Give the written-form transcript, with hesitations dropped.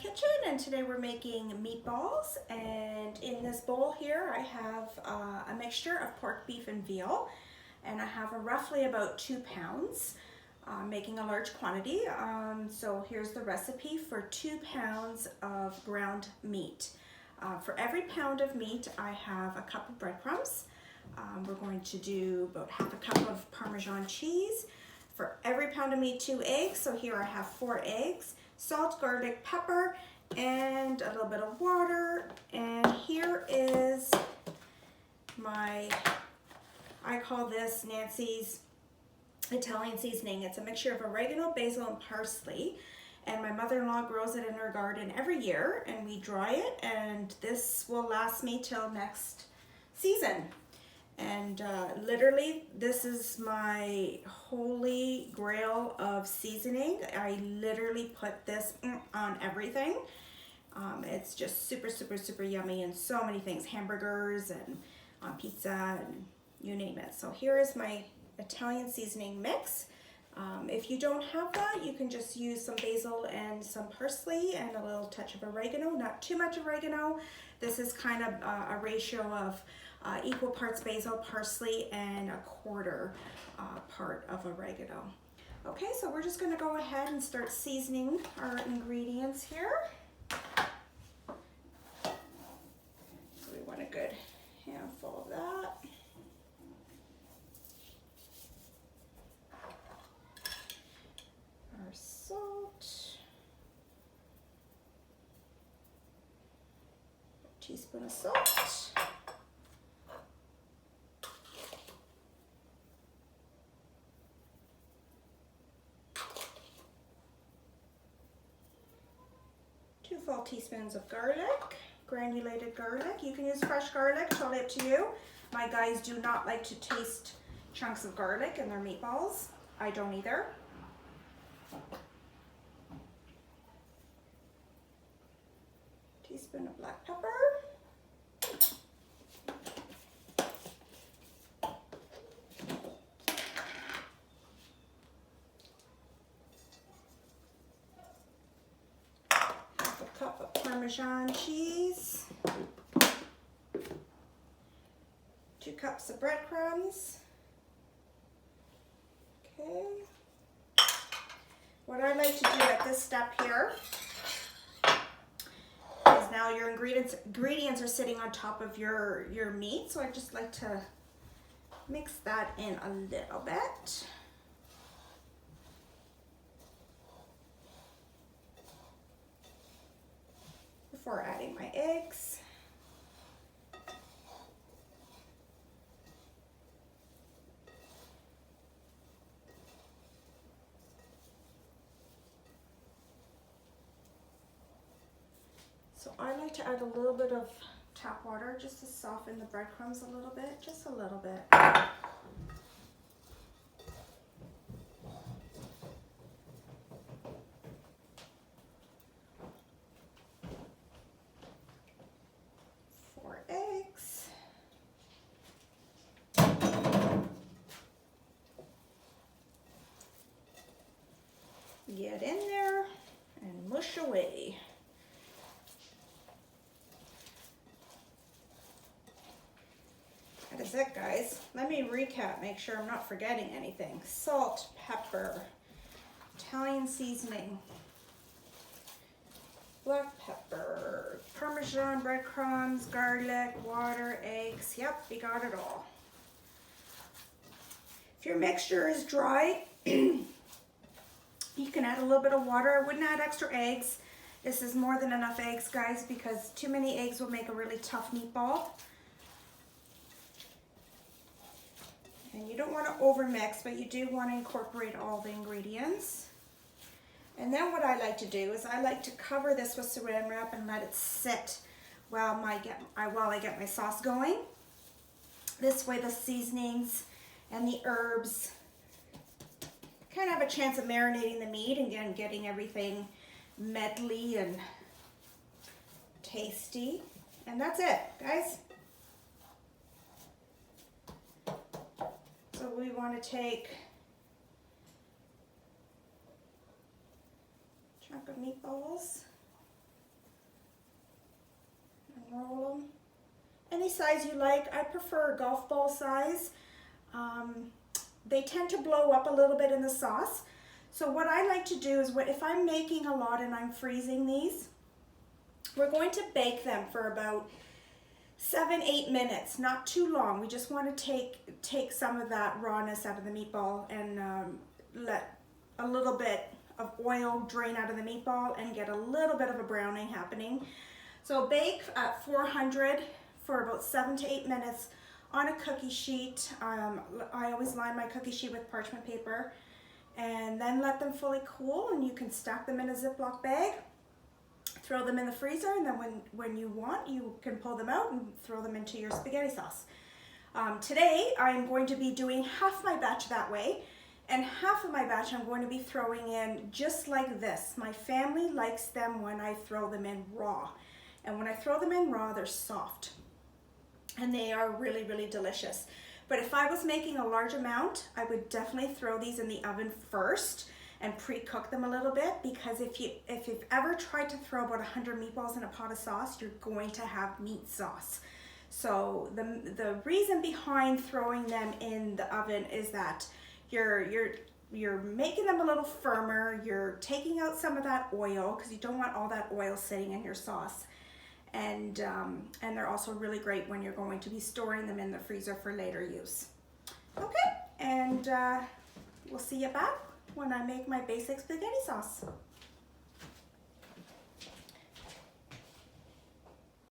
kitchen, and today we're making meatballs. And in this bowl here I have a mixture of pork, beef, and veal, and I have roughly about 2 pounds, making a large quantity. So here's the recipe for 2 pounds of ground meat. For every pound of meat I have a cup of breadcrumbs. We're going to do about half a cup of Parmesan cheese. For every pound of meat, 2 eggs. So here I have 4 eggs, salt, garlic, pepper, and a little bit of water. And here is my, I call this Nancy's Italian seasoning. It's a mixture of oregano, basil, and parsley. And my mother-in-law grows it in her garden every year, and we dry it, and this will last me till next season. And literally, this is my holy grail of seasoning. I literally put this on everything. It's just super, super, super yummy, and so many things, hamburgers and on pizza and you name it. So here is my Italian seasoning mix. If you don't have that, you can just use some basil and some parsley and a little touch of oregano, not too much oregano. This is kind of a ratio of equal parts basil, parsley, and 1/4 part of oregano. Okay, so we're just going to go ahead and start seasoning our ingredients here. So we want a good handful of that. Our salt. A teaspoon of salt. Two full teaspoons of garlic, granulated garlic. You can use fresh garlic, totally up to you. My guys do not like to taste chunks of garlic in their meatballs. I don't either. Teaspoon of black pepper. Cup of Parmesan cheese, 2 cups of breadcrumbs. Okay. What I like to do at this step here is now your ingredients are sitting on top of your meat, so I just like to mix that in a little bit. Before adding my eggs. So I like to add a little bit of tap water just to soften the breadcrumbs a little bit, just a little bit. Get in there and mush away. That is it, guys. Let me recap, make sure I'm not forgetting anything. Salt, pepper, Italian seasoning, black pepper, Parmesan breadcrumbs, garlic, water, eggs. Yep, we got it all. If your mixture is dry, you can add a little bit of water. I wouldn't add extra eggs. This is more than enough eggs, guys, because too many eggs will make a really tough meatball. And you don't want to overmix, but you do want to incorporate all the ingredients. And then what I like to do is I like to cover this with saran wrap and let it sit while I get my sauce going. This way the seasonings and the herbs kind of have a chance of marinating the meat and getting everything medley and tasty. And that's it, guys. So we want to take a chunk of meatballs, roll them. Any size you like. I prefer a golf ball size. They tend to blow up a little bit in the sauce. So what I like to do is, if I'm making a lot and I'm freezing these, we're going to bake them for about 7-8 minutes, not too long. We just want to take some of that rawness out of the meatball and let a little bit of oil drain out of the meatball and get a little bit of a browning happening. So bake at 400 for about 7 to 8 minutes on a cookie sheet. I always line my cookie sheet with parchment paper, and then let them fully cool, and you can stack them in a Ziploc bag, throw them in the freezer, and then when you want, you can pull them out and throw them into your spaghetti sauce. Today I'm going to be doing half my batch that way, and half of my batch I'm going to be throwing in just like this. My family likes them when I throw them in raw, and when I throw them in raw, they're soft and they are really, really delicious. But if I was making a large amount, I would definitely throw these in the oven first and pre-cook them a little bit, because if you've ever tried to throw about 100 meatballs in a pot of sauce, you're going to have meat sauce. So the reason behind throwing them in the oven is that you're making them a little firmer, you're taking out some of that oil, because you don't want all that oil sitting in your sauce. And they're also really great when you're going to be storing them in the freezer for later use. Okay, and we'll see you back when I make my basic spaghetti sauce.